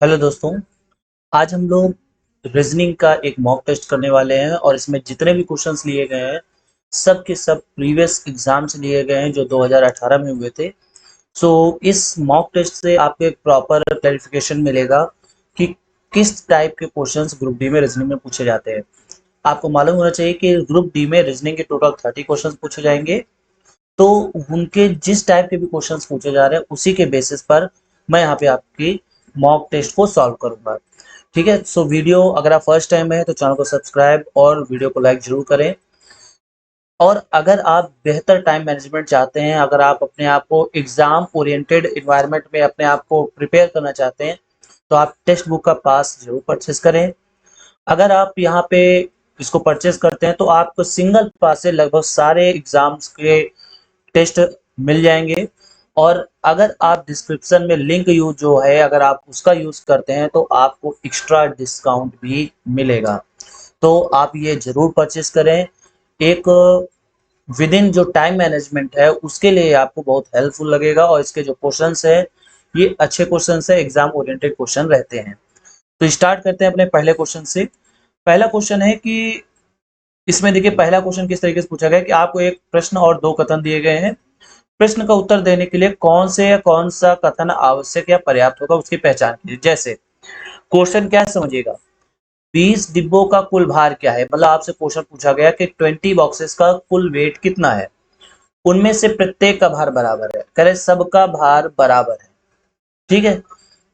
Hello दोस्तों। आज हम लोग रीजनिंग का एक मॉक टेस्ट करने वाले हैं और इसमें जितने भी क्वेश्चंस लिए गए हैं सब के सब प्रीवियस एग्जाम से लिए गए हैं जो 2018 में हुए थे। सो इस मॉक टेस्ट से आपको एक प्रॉपर क्लैरिफिकेशन मिलेगा कि किस टाइप के क्वेश्चंस ग्रुप डी में रीजनिंग में पूछे जाते हैं। आपको मालूम होना चाहिए कि ग्रुप डी में रीजनिंग के टोटल 30 क्वेश्चंस पूछे जाएंगे। तो उनके जिस टाइप के भी क्वेश्चंस पूछे जा रहे हैं उसी के बेसिस पर मैं यहाँ पे आपकी मॉक टेस्ट को सॉल्व करूंगा। ठीक है, सो वीडियो अगर आप फर्स्ट टाइम है तो चैनल को सब्सक्राइब और वीडियो को लाइक जरूर करें। और अगर आप बेहतर टाइम मैनेजमेंट चाहते हैं, अगर आप अपने आप को एग्जाम ओरिएंटेड इन्वायरमेंट में अपने आप को प्रिपेयर करना चाहते हैं तो आप टेक्स्ट बुक का पास जरूर परचेज करें। अगर आप यहाँ पे इसको परचेज करते हैं तो आपको सिंगल पास से लगभग सारे एग्जाम्स के टेस्ट मिल जाएंगे। और अगर आप डिस्क्रिप्शन में लिंक यूज जो है अगर आप उसका यूज करते हैं तो आपको एक्स्ट्रा डिस्काउंट भी मिलेगा। तो आप ये जरूर परचेज करें। एक विद इन जो टाइम मैनेजमेंट है उसके लिए आपको बहुत हेल्पफुल लगेगा और इसके जो क्वेश्चंस है ये अच्छे क्वेश्चंस है, एग्जाम ओरिएंटेड क्वेश्चन रहते हैं। तो स्टार्ट करते हैं अपने पहले क्वेश्चन से। पहला क्वेश्चन है कि इसमें देखिए पहला क्वेश्चन किस तरीके से पूछा गया कि आपको एक प्रश्न और दो कथन दिए गए हैं। प्रश्न का उत्तर देने के लिए कौन से या कौन सा कथन आवश्यक या पर्याप्त होगा उसकी पहचान कीजिए। जैसे क्वेश्चन क्या समझिएगा, 20 डिब्बों का कुल भार क्या है। मतलब आपसे क्वेश्चन पूछा गया कि 20 बॉक्सेस का कुल वेट कितना है, उनमें से प्रत्येक का भार बराबर है। कह रहे सबका भार बराबर है। ठीक है,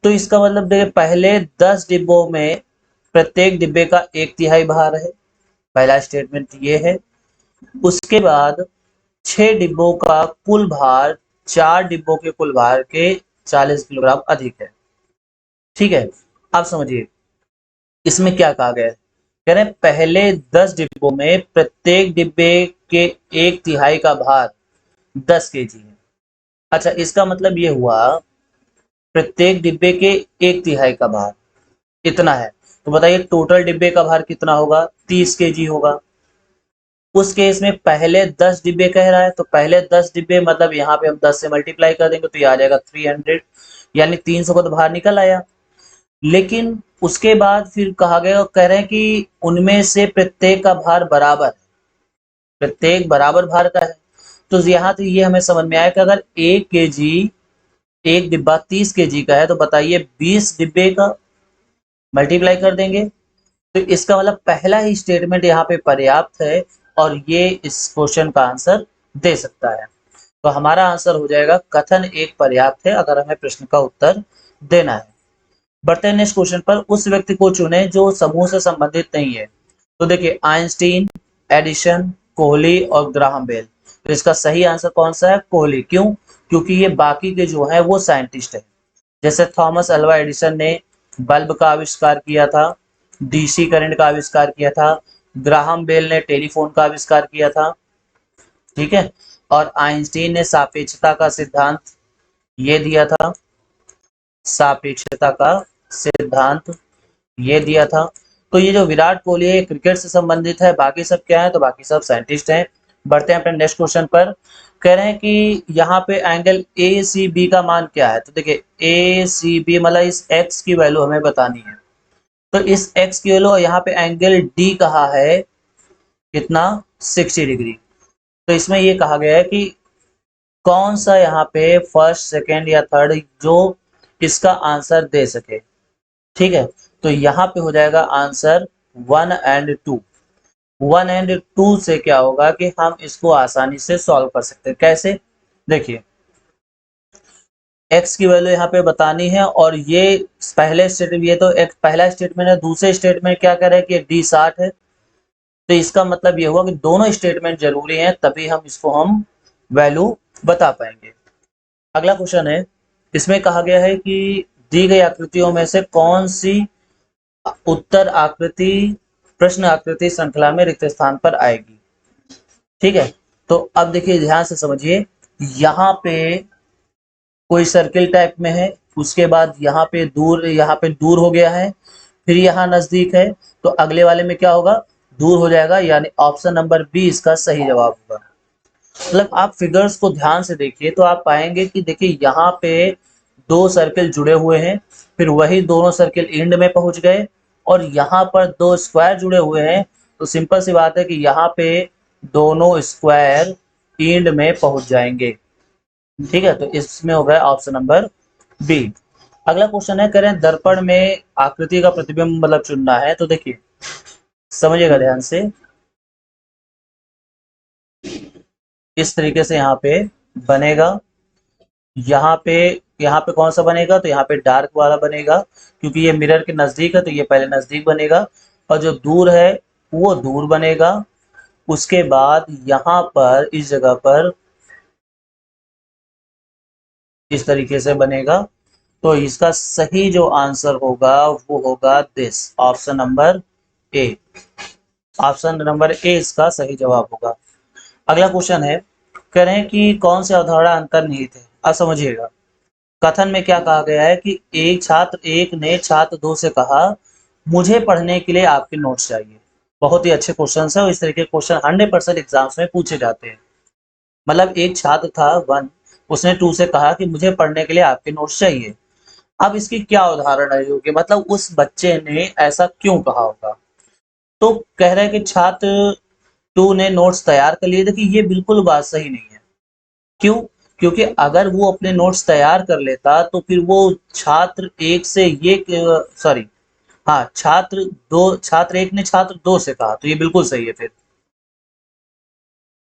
तो इसका मतलब देखिए पहले 10 डिब्बों में प्रत्येक डिब्बे का एक तिहाई भार है। पहला स्टेटमेंट ये है। उसके बाद 6 डिब्बों का कुल भार 4 डिब्बों के कुल भार के 40 किलोग्राम अधिक है। ठीक है, अब समझिए इसमें क्या कहा गया है। कह रहे हैं पहले 10 डिब्बों में प्रत्येक डिब्बे के एक तिहाई का भार 10 केजी है। अच्छा, इसका मतलब ये हुआ प्रत्येक डिब्बे के एक तिहाई का भार इतना है। तो बताइए टोटल डिब्बे का भार कितना होगा, 30 केजी होगा। उस केस में पहले 10 डिब्बे कह रहा है तो पहले 10 डिब्बे मतलब यहाँ पे हम 10 से मल्टीप्लाई कर देंगे तो ये आ जाएगा 300, यानी 300 का तो बाहर निकल आया। लेकिन उसके बाद फिर कहा गया, कह रहे हैं कि उनमें से प्रत्येक का भार बराबर है, प्रत्येक बराबर भार का है। तो यहाँ तो ये हमें समझ में आया कि अगर 1 केजी, एक डिब्बा 30 केजी का है तो बताइए 20 डिब्बे का मल्टीप्लाई कर देंगे। तो इसका मतलब पहला ही स्टेटमेंट यहाँ पे पर्याप्त है और ये इस क्वेश्चन का आंसर दे सकता है। तो हमारा आंसर हो जाएगा कथन एक पर्याप्त है अगर हमें प्रश्न का उत्तर देना है। बढ़ते हैं नेक्स्ट क्वेश्चन पर। उस व्यक्ति को चुने जो समूह से संबंधित नहीं है। तो देखिए आइंस्टीन, एडिशन, कोहली और ग्राहम बेल। तो इसका सही आंसर कौन सा है, कोहली। क्यों? क्योंकि ये बाकी के जो है वो साइंटिस्ट है। जैसे थॉमस अल्वा एडिसन ने बल्ब का आविष्कार किया था, डीसी करंट का आविष्कार किया था। ग्राहम बेल ने टेलीफोन का आविष्कार किया था। ठीक है, और आइंस्टीन ने सापेक्षता का सिद्धांत ये दिया था, सापेक्षता का सिद्धांत ये दिया था। तो ये जो विराट कोहली है क्रिकेट से संबंधित है, बाकी सब क्या है, तो बाकी सब साइंटिस्ट हैं। बढ़ते हैं अपने नेक्स्ट क्वेश्चन पर। कह रहे हैं कि यहाँ पे एंगल ए सी बी का मान क्या है। तो देखिए ए सी बी मतलब इस एक्स की वैल्यू हमें बतानी है। तो इस एक्स की वैल्यू यहाँ पे एंगल डी कहा है कितना, 60 डिग्री। तो इसमें ये कहा गया है कि कौन सा यहाँ पे फर्स्ट सेकेंड या थर्ड जो इसका आंसर दे सके। ठीक है, तो यहाँ पे हो जाएगा आंसर 1 और 2। 1 और 2 से क्या होगा कि हम इसको आसानी से सॉल्व कर सकते हैं। कैसे, देखिए x की वैल्यू यहाँ पे बतानी है और ये पहले स्टेटमेंट, ये तो एक पहला स्टेटमेंट है। दूसरे स्टेटमेंट क्या कह रहे हैं कि डी 60 है। तो इसका मतलब ये हुआ कि दोनों स्टेटमेंट जरूरी हैं तभी हम इसको हम वैल्यू बता पाएंगे। अगला क्वेश्चन है। इसमें कहा गया है कि दी गई आकृतियों में से कौन सी उत्तर आकृति प्रश्न आकृति श्रृंखला में रिक्त स्थान पर आएगी। ठीक है, तो अब देखिए ध्यान से समझिए। यहाँ पे कोई सर्किल टाइप में है, उसके बाद यहाँ पे दूर हो गया है, फिर यहाँ नजदीक है। तो अगले वाले में क्या होगा, दूर हो जाएगा, यानी ऑप्शन नंबर बी इसका सही जवाब होगा। मतलब आप फिगर्स को ध्यान से देखिए तो आप पाएंगे कि देखिए यहाँ पे दो सर्किल जुड़े हुए हैं, फिर वही दोनों सर्किल एंड में पहुंच गए, और यहाँ पर दो स्क्वायर जुड़े हुए हैं, तो सिंपल सी बात है कि यहाँ पे दोनों स्क्वायर एंड में पहुंच जाएंगे। ठीक है, तो इसमें हो गया ऑप्शन नंबर बी। अगला क्वेश्चन है, कह रहे हैं दर्पण में आकृति का प्रतिबिंब मतलब चुनना है। तो देखिए समझिएगा ध्यान से, इस तरीके से यहाँ पे बनेगा। यहाँ पे यहाँ पे कौन सा बनेगा, तो यहाँ पे डार्क वाला बनेगा, क्योंकि ये मिरर के नजदीक है तो ये पहले नजदीक बनेगा, और जो दूर है वो दूर बनेगा। उसके बाद यहाँ पर इस जगह पर इस तरीके से बनेगा। तो इसका सही जो आंसर होगा वो होगा this, option number A. Option number A इसका सही जवाब होगा। अगला क्वेश्चन है, कह रहे हैं कि कौन से अवधारणा अंतर्निहित है। अब समझिएगा, कथन में क्या कहा गया है कि एक ने छात्र दो से कहा, मुझे पढ़ने के लिए आपके नोट्स चाहिए। बहुत ही अच्छे क्वेश्चन है, और इस तरह के क्वेश्चन 100% एग्जाम्स में पूछे जाते हैं। मतलब एक छात्र था वन, उसने टू से कहा कि मुझे पढ़ने के लिए आपके नोट्स चाहिए। अब इसकी क्या उदाहरण है होगी, मतलब उस बच्चे ने ऐसा क्यों कहा होगा। तो कह रहे हैं कि छात्र टू ने नोट्स तैयार कर लिए। देखिए ये बिल्कुल बात सही नहीं है। क्यों? क्योंकि अगर वो अपने नोट्स तैयार कर लेता तो फिर वो छात्र एक से ये सॉरी, हाँ, छात्र एक ने छात्र दो से कहा, तो ये बिल्कुल सही है फिर।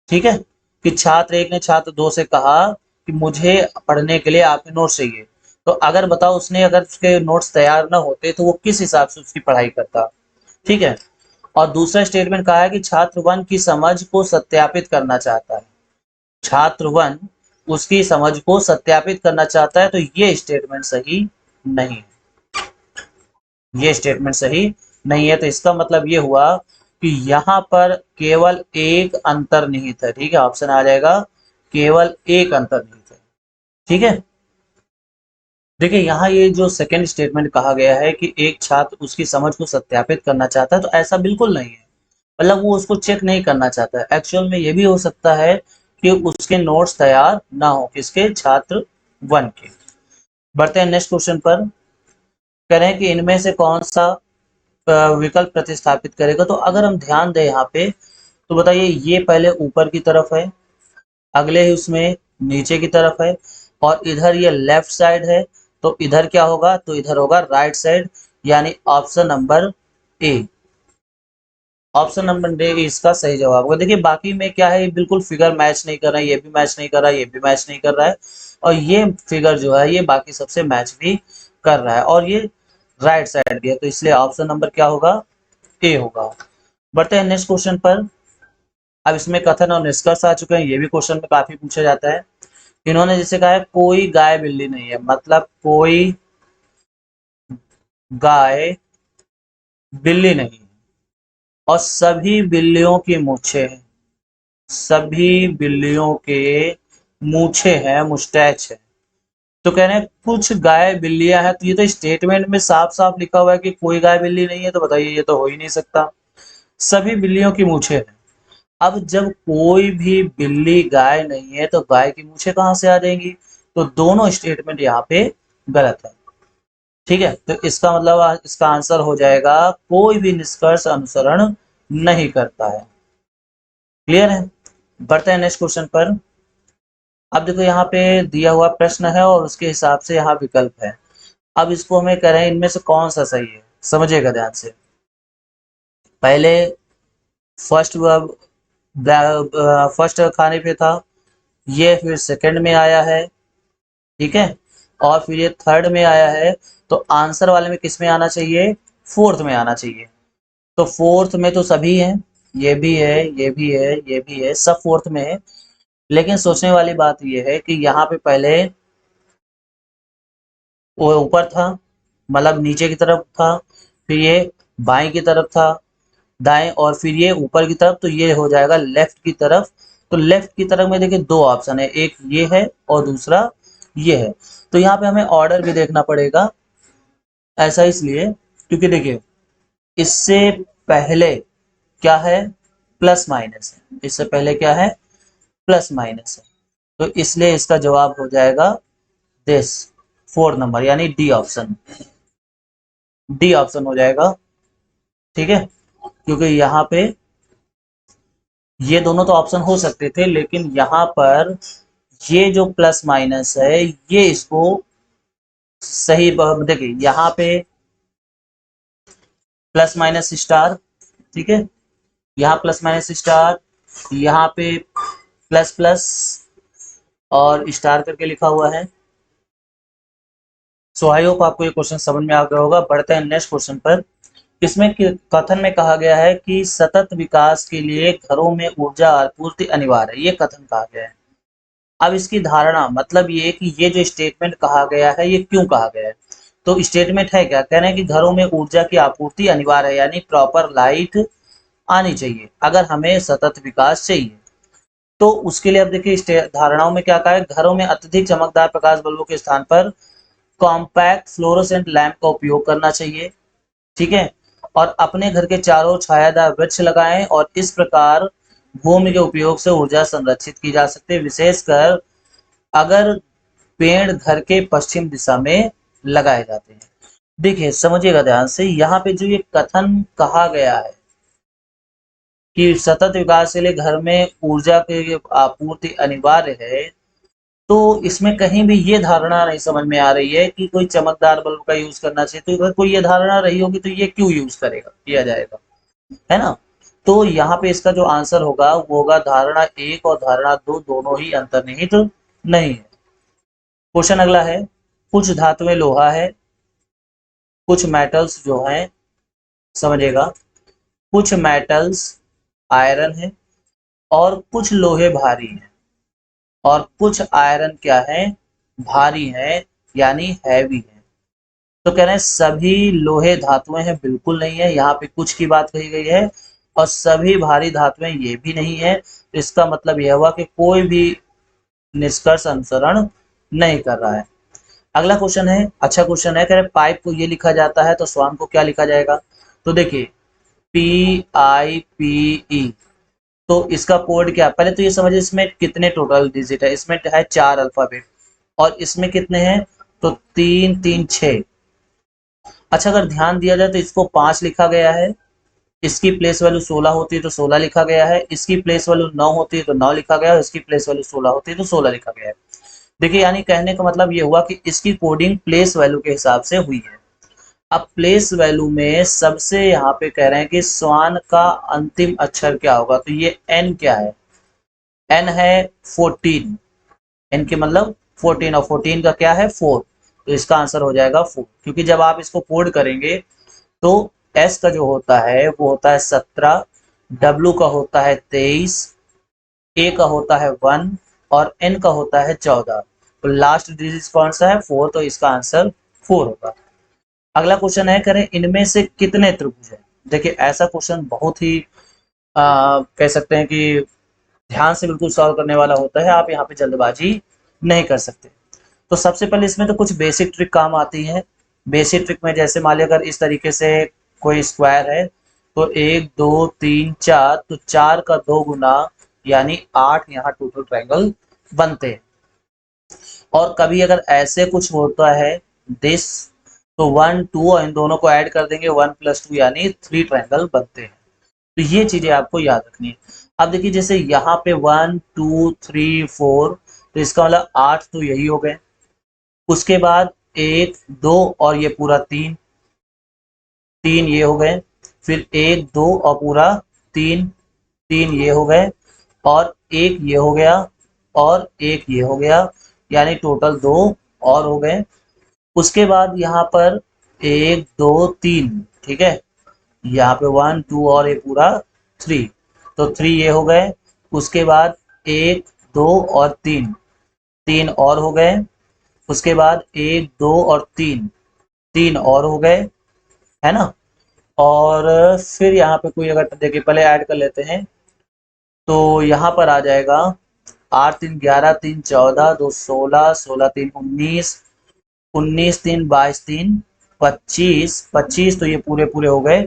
ठीक है, कि छात्र एक ने छात्र दो से कहा कि मुझे पढ़ने के लिए आपके नोट्स चाहिए। तो अगर बताओ उसने अगर उसके नोट्स तैयार ना होते तो वो किस हिसाब से उसकी पढ़ाई करता। ठीक है, और दूसरा स्टेटमेंट कहा है कि छात्र वन की समझ को सत्यापित करना चाहता है। छात्र वन उसकी समझ को सत्यापित करना चाहता है, तो ये स्टेटमेंट सही नहीं है। ये स्टेटमेंट सही नहीं है, तो इसका मतलब ये हुआ कि यहाँ पर केवल एक अंतर्निहित है। ठीक है, ऑप्शन आ जाएगा केवल एक अंतर्निहित है। ठीक है, देखिए यहाँ ये जो सेकंड स्टेटमेंट कहा गया है कि एक छात्र उसकी समझ को सत्यापित करना चाहता है, तो ऐसा बिल्कुल नहीं है। मतलब वो उसको चेक नहीं करना चाहता है। एक्चुअल में ये भी हो सकता है कि उसके नोट्स तैयार ना हो, किसके, छात्र वन के। बढ़ते हैं नेक्स्ट क्वेश्चन पर। करें कि इनमें से कौन सा विकल्प प्रतिस्थापित करेगा। तो अगर हम ध्यान दें यहाँ पे, तो बताइए ये पहले ऊपर की तरफ है, अगले ही उसमें नीचे की तरफ है, और इधर ये लेफ्ट साइड है। तो इधर क्या होगा, तो इधर होगा राइट साइड, यानी option number A. Option number day इसका सही जवाब होगा। देखिए बाकी में क्या है, ये बिल्कुल फिगर मैच नहीं कर रहा है, ये भी मैच नहीं कर रहा है, ये भी मैच नहीं कर रहा है, और ये फिगर जो है ये बाकी सबसे मैच भी कर रहा है, और ये राइट साइड भी है, तो इसलिए ऑप्शन नंबर क्या होगा, ए होगा। बढ़ते हैं नेक्स्ट क्वेश्चन पर। अब इसमें कथन और निष्कर्ष आ चुके हैं, ये भी क्वेश्चन में काफी पूछा जाता है। इन्होंने जैसे कहा है कोई गाय बिल्ली नहीं है, मतलब कोई गाय बिल्ली नहीं है, और सभी बिल्लियों की मूछें हैं। सभी बिल्लियों के मूछे हैं, मुस्टैच है। तो कह रहे हैं कुछ गाय बिल्लियां हैं, तो ये तो स्टेटमेंट में साफ साफ लिखा हुआ है कि कोई गाय बिल्ली नहीं है, तो बताइए ये तो हो ही नहीं सकता। सभी बिल्लियों की मूछें हैं। अब जब कोई भी बिल्ली गाय नहीं है तो गाय की मूछें कहाँ से आ जाएंगी। तो दोनों स्टेटमेंट यहाँ पे गलत है। ठीक है, तो इसका मतलब इसका आंसर हो जाएगा कोई भी निष्कर्ष अनुसरण नहीं करता है। क्लियर है, बढ़ते हैं नेक्स्ट क्वेश्चन पर। अब देखो यहाँ पे दिया हुआ प्रश्न है और उसके हिसाब से यहाँ विकल्प है। अब इसको हमें कह रहे हैं इनमें से कौन सा सही है, समझिएगा ध्यान से। पहले फर्स्ट फर्स्ट खाने पे था, ये फिर सेकंड में आया है। ठीक है, और फिर ये थर्ड में आया है, तो आंसर वाले में किस में आना चाहिए, फोर्थ में आना चाहिए। तो फोर्थ में तो सभी हैं, ये भी है, ये भी है, ये भी है, सब फोर्थ में है। लेकिन सोचने वाली बात ये है कि यहाँ पे पहले वो ऊपर था, मतलब नीचे की तरफ था, फिर ये बाएं की तरफ था, दाएं, और फिर ये ऊपर की तरफ, तो ये हो जाएगा लेफ्ट की तरफ। तो लेफ्ट की तरफ में देखिए दो ऑप्शन है, एक ये है और दूसरा ये है। तो यहाँ पे हमें ऑर्डर भी देखना पड़ेगा। ऐसा इसलिए क्योंकि देखिए इससे पहले क्या है, प्लस माइनस है, इससे पहले क्या है, प्लस माइनस है, तो इसलिए इसका जवाब हो जाएगा दिस, 4 नंबर, यानी डी ऑप्शन, डी ऑप्शन हो जाएगा। ठीक है, क्योंकि यहाँ पे ये दोनों तो ऑप्शन हो सकते थे, लेकिन यहाँ पर ये जो प्लस माइनस है ये इसको सही देखिए, यहाँ पे प्लस माइनस स्टार, ठीक है, यहाँ प्लस माइनस स्टार, यहाँ पे प्लस प्लस और स्टार करके लिखा हुआ है। सो आई होप आपको ये क्वेश्चन समझ में आ गया होगा। बढ़ते हैं नेक्स्ट क्वेश्चन पर। इसमें कथन में कहा गया है कि सतत विकास के लिए घरों में ऊर्जा आपूर्ति अनिवार्य है, ये कथन कहा गया है। अब इसकी धारणा मतलब ये कि ये जो स्टेटमेंट कहा गया है ये क्यों कहा गया है। तो स्टेटमेंट है क्या, कह रहे हैं कि घरों में ऊर्जा की आपूर्ति अनिवार्य है, यानी प्रॉपर लाइट आनी चाहिए अगर हमें सतत विकास चाहिए। तो उसके लिए अब देखिए धारणाओं में क्या कहा है, घरों में अत्यधिक चमकदार प्रकाश बल्बों के स्थान पर कॉम्पैक्ट फ्लोरोसेंट लैंप का उपयोग करना चाहिए। ठीक है, और अपने घर के चारों ओर छायादार वृक्ष लगाएं और इस प्रकार भूमि के उपयोग से ऊर्जा संरक्षित की जा सकती है, विशेषकर अगर पेड़ घर के पश्चिम दिशा में लगाए जाते हैं। देखिए समझिएगा ध्यान से, यहाँ पे जो ये कथन कहा गया है कि सतत विकास के लिए घर में ऊर्जा की आपूर्ति अनिवार्य है, तो इसमें कहीं भी ये धारणा नहीं समझ में आ रही है कि कोई चमकदार बल्ब का यूज करना चाहिए। तो अगर कोई ये धारणा रही होगी तो ये क्यों यूज करेगा, किया जाएगा, है ना। तो यहाँ पे इसका जो आंसर होगा वो होगा धारणा 1 और धारणा 2 दोनों ही अंतर्निहित नहीं है। क्वेश्चन अगला है, कुछ धातुएं लोहा है, कुछ मेटल्स जो हैं, समझिएगा, कुछ मेटल्स आयरन है और कुछ लोहे भारी हैं, और कुछ आयरन क्या है, भारी है, यानी हैवी है। तो कह रहे हैं सभी लोहे धातुएं हैं, बिल्कुल नहीं है, यहाँ पे कुछ की बात कही गई है, और सभी भारी धातुएं ये भी नहीं है। तो इसका मतलब यह हुआ कि कोई भी निष्कर्ष अनुसरण नहीं कर रहा है। अगला क्वेश्चन है, अच्छा क्वेश्चन है, कह रहे पाइप को ये लिखा जाता है तो स्वान को क्या लिखा जाएगा। तो देखिए PIPE, तो इसका कोड क्या, पहले तो ये समझिए इसमें कितने टोटल डिजिट है, इसमें है 4 अल्फाबेट, और इसमें कितने हैं, तो 3 3 6। अच्छा अगर ध्यान दिया जाए तो इसको 5 लिखा गया है, इसकी प्लेस वैल्यू 16 होती है तो 16 लिखा गया है, इसकी प्लेस वैल्यू 9 होती है तो 9 लिखा गया है, इसकी प्लेस वैल्यू 16 होती है तो 16 लिखा गया है। देखिए यानी कहने का मतलब ये हुआ कि इसकी कोडिंग प्लेस वैल्यू के हिसाब से हुई है। अब प्लेस वैल्यू में सबसे यहाँ पे कह रहे हैं कि स्वान का अंतिम अक्षर क्या होगा, तो ये एन क्या है, एन है 14, एन के मतलब 14, और 14 का क्या है 4, तो इसका आंसर हो जाएगा 4, क्योंकि जब आप इसको कोड करेंगे तो एस का जो होता है वो होता है 17, डब्ल्यू का होता है 23, ए का होता है 1 और एन का होता है 14। तो लास्ट डिजिट कौन सा है 4, तो इसका आंसर 4 होगा। अगला क्वेश्चन है, करें इनमें से कितने त्रिभुज हैं। देखिए ऐसा क्वेश्चन बहुत ही कह सकते हैं कि ध्यान से बिल्कुल सॉल्व करने वाला होता है, आप यहाँ पे जल्दबाजी नहीं कर सकते। तो सबसे पहले इसमें तो कुछ बेसिक ट्रिक काम आती है। बेसिक ट्रिक में जैसे मान लिया अगर इस तरीके से कोई स्क्वायर है, तो 1 2 3 4, तो 4 का 2 गुना यानी 8 यहाँ टोटल ट्रायंगल बनते हैं। और कभी अगर ऐसे कुछ होता है दिस, तो 1 2 और इन दोनों को ऐड कर देंगे 1 + 2 यानी 3 ट्रायंगल बनते हैं। तो ये चीजें आपको याद रखनी है। अब देखिए जैसे यहाँ पे 1 2 3 4, तो इसका मतलब 8 तो यही हो गए, उसके बाद 1 2 और ये पूरा 3, 3 ये हो गए, फिर 1 2 और पूरा 3, 3 ये हो गए, और एक ये हो गया, और एक ये हो गया, यानी टोटल 2 और हो गए। उसके बाद यहाँ पर 1 2 3, ठीक है, यहाँ पे 1 2 और ये पूरा 3, तो 3 ये हो गए। उसके बाद 1 2 और 3, 3 और हो गए। उसके बाद 1 2 और 3, 3 और हो गए, है ना। और फिर यहाँ पे कोई अगर देखिए पहले ऐड कर लेते हैं, तो यहाँ पर आ जाएगा 8 3 11, 3 14, 2 16, 16 3 19, 19 3 22, 3 25, 25 तो ये पूरे पूरे हो गए।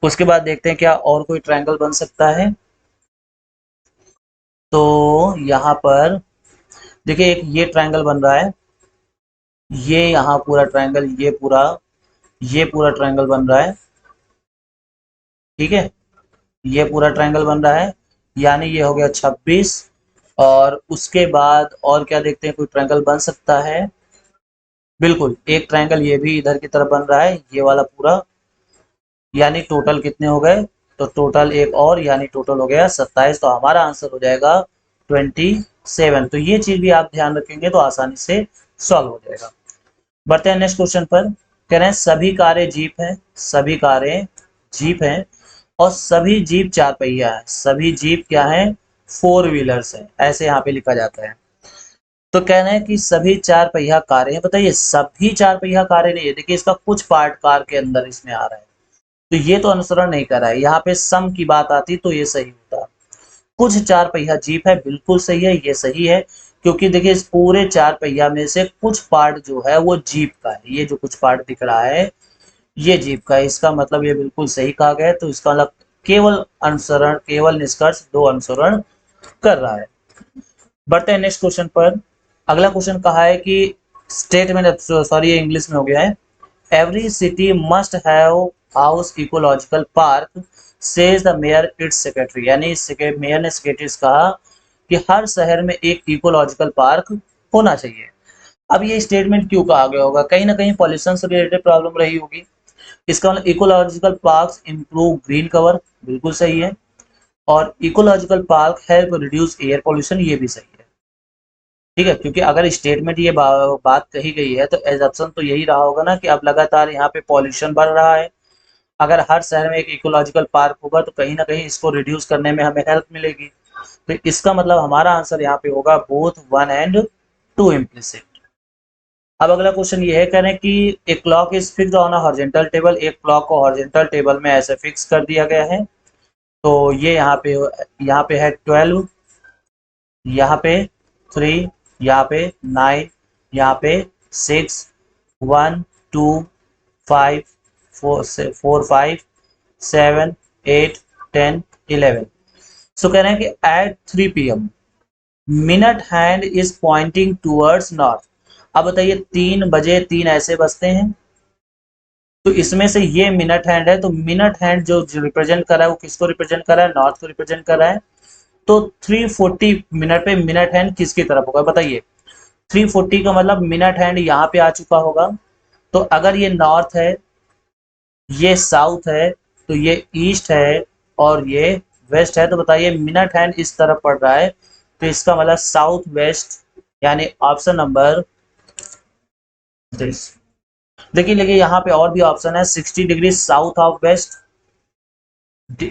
उसके बाद देखते हैं क्या और कोई ट्रायंगल बन सकता है। तो यहाँ पर देखिए एक ये ट्रायंगल बन रहा है, ये यहाँ पूरा ट्रायंगल, ये पूरा ट्रायंगल बन रहा है, ठीक है, ये पूरा ट्रायंगल बन रहा है, यानी ये हो गया 26। और उसके बाद और क्या देखते हैं, कोई ट्रायंगल बन सकता है, बिल्कुल एक ट्रायंगल ये भी इधर की तरफ बन रहा है, ये वाला पूरा, यानी टोटल कितने हो गए, तो टोटल एक और, यानी टोटल हो गया 27। तो हमारा आंसर हो जाएगा 27। तो ये चीज भी आप ध्यान रखेंगे तो आसानी से सॉल्व हो जाएगा। बढ़ते हैं नेक्स्ट क्वेश्चन पर। कह रहे हैं सभी कारें जीप हैं, सभी कारें जीप हैं और सभी जीप चार पहिया है, सभी जीप क्या है, फोर व्हीलर्स है, ऐसे यहाँ पे लिखा जाता है। तो कह रहे हैं कि सभी चार पहिया कारें हैं, बताइए सभी चार पहिया कारें नहीं है, देखिए इसका कुछ पार्ट कार के अंदर इसमें आ रहा है, तो ये तो अनुसरण नहीं कर रहा है, यहाँ पे सम की बात आती तो ये सही होता। कुछ चार पहिया जीप है, बिल्कुल सही है, ये सही है, क्योंकि देखिए इस पूरे चार पहिया में से कुछ पार्ट जो है वो जीप का है, ये जो कुछ पार्ट दिख रहा है ये जीप का है, इसका मतलब ये बिल्कुल सही कहा गया है। तो इसका मतलब केवल अनुसरण, केवल निष्कर्ष दो अनुसरण कर रहा है। बढ़ते हैं नेक्स्ट क्वेश्चन पर। अगला क्वेश्चन कहा है कि स्टेटमेंट, सॉरी ये इंग्लिश में हो गया है, every city must have house ecological park says the mayor it's secretary, यानी मेयर ने सेक्रेटरी से कहा कि हर शहर में एक इकोलॉजिकल पार्क होना चाहिए। अब ये स्टेटमेंट क्यों कहा गया होगा, कहीं ना कहीं पॉल्यूशन से रिलेटेड प्रॉब्लम रही होगी, इसका मतलब ecological parks improve green cover, बिल्कुल सही है, और ecological park help reduce air pollution, ये भी सही है, ठीक है, क्योंकि अगर स्टेटमेंट ये बात कही गई है तो एजप्शन तो यही रहा होगा ना कि अब लगातार यहाँ पे पॉल्यूशन बढ़ रहा है, अगर हर शहर में एक इकोलॉजिकल पार्क होगा तो कहीं ना कहीं इसको रिड्यूस करने में हमें हेल्प मिलेगी। तो इसका मतलब हमारा आंसर यहाँ पे होगा बोथ 1 एंड 2 इम्प्लिसिट। अब अगला क्वेश्चन ये है, कह रहे हैं कि एक clock is fixed on a horizontal table, एक क्लॉक को हॉरिजॉन्टल टेबल में ऐसे फिक्स कर दिया गया है, तो ये यहाँ पे है 12, यहाँ पे 3, यहाँ पे 9, यहाँ पे 6, 1, 2, 5, 4, 5, 7, 8, 10, 11। सो कह रहे हैं कि at 3 PM minute hand is pointing towards north. अब बताइए 3 बजे 3 ऐसे बजते हैं, तो इसमें से ये मिनट हैंड है, तो मिनट हैंड जो रिप्रेजेंट कर रहा है वो किसको रिप्रेजेंट कर रहा है, नॉर्थ को रिप्रेजेंट कर रहा है। तो 340 मिनट पे मिनट हैंड किसकी तरफ होगा बताइए, 340 का मतलब मिनट हैंड यहाँ पे आ चुका होगा, तो अगर ये नॉर्थ है, ये साउथ है, तो ये ईस्ट है और ये वेस्ट है, तो बताइए मिनट हैंड इस तरफ पड़ रहा है, तो इसका मतलब साउथ वेस्ट, यानी ऑप्शन नंबर दिस। देखिए देखिए यहाँ पे और भी ऑप्शन है, 60 degree south of west,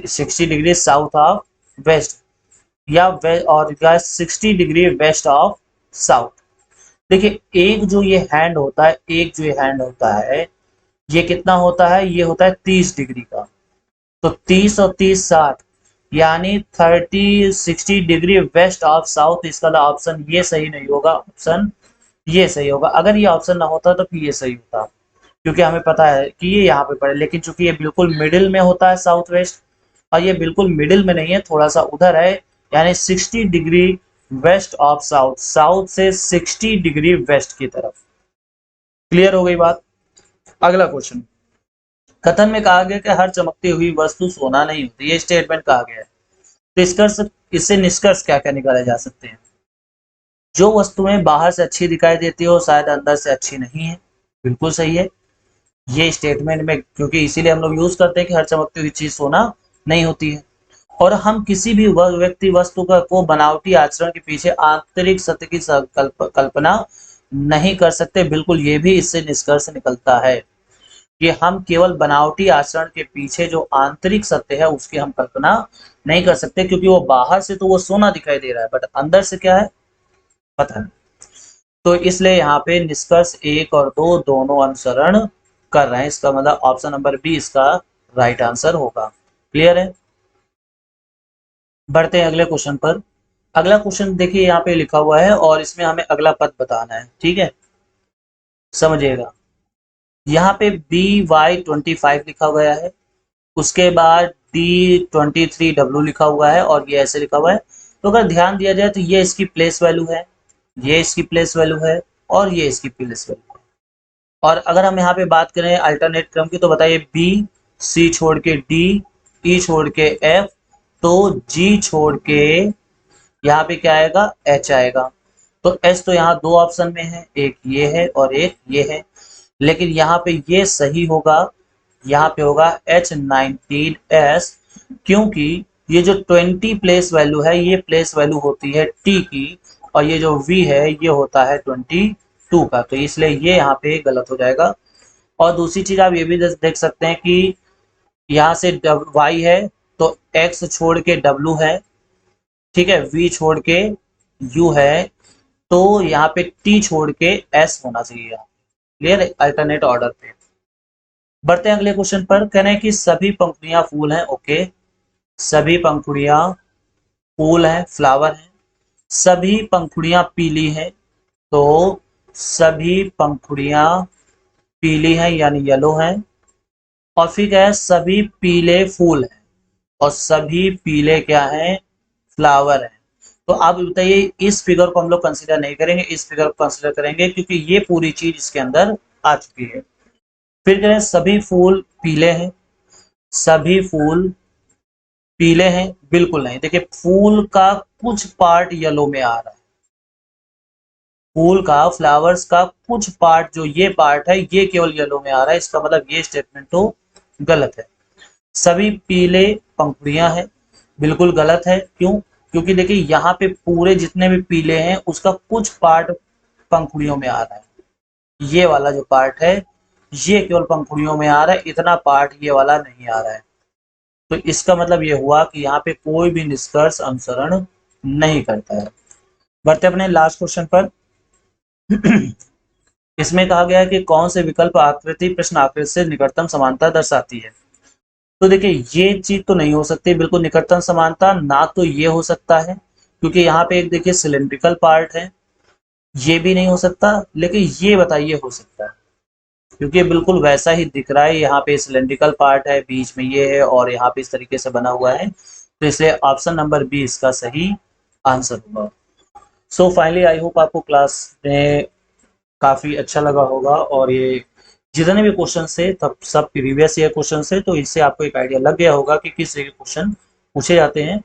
60 degree south of west, या और 60 डिग्री वेस्ट ऑफ साउथ। देखिए एक जो ये हैंड होता है, एक जो ये हैंड होता है ये कितना होता है, ये होता है 30 डिग्री का, तो 30 और 30 60, यानी 60 डिग्री वेस्ट ऑफ साउथ, इसका ऑप्शन ये सही नहीं होगा, ऑप्शन ये सही होगा। अगर ये ऑप्शन ना होता तो फिर ये सही होता, क्योंकि हमें पता है कि ये यहाँ पे पड़े, लेकिन चूंकि ये बिल्कुल मिडिल में होता है साउथ वेस्ट, और ये बिल्कुल मिडिल में नहीं है, थोड़ा सा उधर है, यानी 60 degree west of south, south से 60 डिग्री वेस्ट की तरफ। क्लियर हो गई बात। अगला क्वेश्चन, कथन में कहा गया कि हर चमकती हुई वस्तु सोना नहीं होती, ये स्टेटमेंट कहा गया है, तो इससे निष्कर्ष क्या क्या निकाले जा सकते हैं, जो वस्तुएं बाहर से अच्छी दिखाई देती हो शायद अंदर से अच्छी नहीं है, बिल्कुल सही है, ये स्टेटमेंट में, क्योंकि इसीलिए हम लोग यूज करते हैं कि हर चमकती हुई चीज सोना नहीं होती है, और हम किसी भी व्यक्ति वस्तु का को बनावटी आचरण के पीछे आंतरिक सत्य की कल्पना नहीं कर सकते, बिल्कुल ये भी इससे निष्कर्ष निकलता है कि हम केवल बनावटी आचरण के पीछे जो आंतरिक सत्य है उसकी हम कल्पना नहीं कर सकते, क्योंकि वो बाहर से तो वो सोना दिखाई दे रहा है, बट अंदर से क्या है पता नहीं। तो इसलिए यहाँ पे निष्कर्ष 1 और 2 दोनों अनुसरण कर रहे हैं, इसका मतलब ऑप्शन नंबर बी इसका राइट आंसर होगा। क्लियर है। बढ़ते हैं अगले क्वेश्चन पर। अगला क्वेश्चन देखिए यहाँ पे लिखा हुआ है और इसमें हमें अगला पद बताना है, ठीक है, समझिएगा। यहाँ पे BY25 लिखा गया है, उसके बाद D23W लिखा हुआ है और ये ऐसे लिखा हुआ है, तो अगर ध्यान दिया जाए तो ये इसकी प्लेस वैल्यू है, ये इसकी प्लेस वैल्यू है और ये इसकी प्लेस वैल्यू है। और अगर हम यहाँ पे बात करें अल्टरनेट क्रम की, तो बताइए बी, सी छोड़ के डी, ई छोड़ के एफ, तो जी छोड़ के यहाँ पे क्या आएगा, एच आएगा। तो एच तो यहाँ दो ऑप्शन में है, एक ये है और एक ये है, लेकिन यहाँ पे ये सही होगा, यहाँ पे होगा H19S, क्योंकि ये जो 20 प्लेस वैल्यू है ये प्लेस वैल्यू होती है T की, और ये जो V है ये होता है 22 का, तो इसलिए ये यहाँ पे गलत हो जाएगा। और दूसरी चीज आप ये भी देख सकते हैं कि यहाँ से Y है तो X छोड़ के W है, ठीक है, V छोड़ के U है, तो यहाँ पे T छोड़ के S होना चाहिए यहाँ, क्लियर है, अल्टरनेट ऑर्डर पे। बढ़ते हैं अगले क्वेश्चन पर, कह रहे हैं कि सभी पंखुड़ियां फूल हैं, ओके, सभी पंखुड़ियां फूल हैं, फ्लावर हैं, सभी पंखुड़ियां पीली हैं, तो सभी पंखुड़ियां पीली हैं यानी येलो हैं, और फिर क्या है, सभी पीले फूल हैं, और सभी पीले क्या हैं, फ्लावर हैं। तो आप बताइए, इस फिगर को हम लोग कंसीडर नहीं करेंगे, इस फिगर को कंसीडर करेंगे, क्योंकि ये पूरी चीज इसके अंदर आ चुकी है। फिर कह रहे हैं सभी फूल पीले हैं, सभी फूल पीले हैं, बिल्कुल नहीं, देखिए फूल का कुछ पार्ट येलो में आ रहा है, फूल का, फ्लावर्स का कुछ पार्ट, जो ये पार्ट है ये केवल येलो में आ रहा है, इसका मतलब ये स्टेटमेंट तो गलत है। सभी पीले पंखुड़ियां हैं, बिल्कुल गलत है, क्यों, क्योंकि देखिए यहाँ पे पूरे जितने भी पीले हैं उसका कुछ पार्ट पंखुड़ियों में आ रहा है, ये वाला जो पार्ट है ये केवल पंखुड़ियों में आ रहा है, इतना पार्ट ये वाला नहीं आ रहा है। तो इसका मतलब ये हुआ कि यहाँ पे कोई भी निष्कर्ष अनुसरण नहीं करता है। बढ़ते अपने लास्ट क्वेश्चन पर। इसमें कहा गया है कि कौन से विकल्प आकृति प्रश्न आकृति से निकटतम समानता दर्शाती है। तो देखिए ये चीज तो नहीं हो सकती बिल्कुल निकटतम समानता, ना तो ये हो सकता है, क्योंकि यहाँ पे एक देखिए सिलेंड्रिकल पार्ट है, ये भी नहीं हो सकता, लेकिन ये बताइए हो सकता है, क्योंकि बिल्कुल वैसा ही दिख रहा है, यहाँ पे सिलेंड्रिकल पार्ट है, बीच में ये है, और यहाँ पे इस तरीके से बना हुआ है, तो इसलिए ऑप्शन नंबर बी इसका सही आंसर होगा। सो फाइनली आई होप आपको क्लास में काफी अच्छा लगा होगा, और ये जितने भी क्वेश्चन थे तब सब प्रीवियस ईयर क्वेश्चन से, तो इससे आपको एक आइडिया लग गया होगा कि किस तरह के क्वेश्चन पूछे जाते हैं।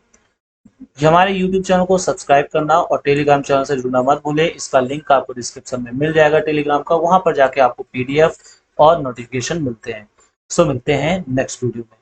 हमारे YouTube चैनल को सब्सक्राइब करना और टेलीग्राम चैनल से जुड़ना मत भूलें, इसका लिंक आपको डिस्क्रिप्शन में मिल जाएगा टेलीग्राम का, वहां पर जाके आपको PDF और नोटिफिकेशन मिलते हैं। सो मिलते हैं नेक्स्ट वीडियो में।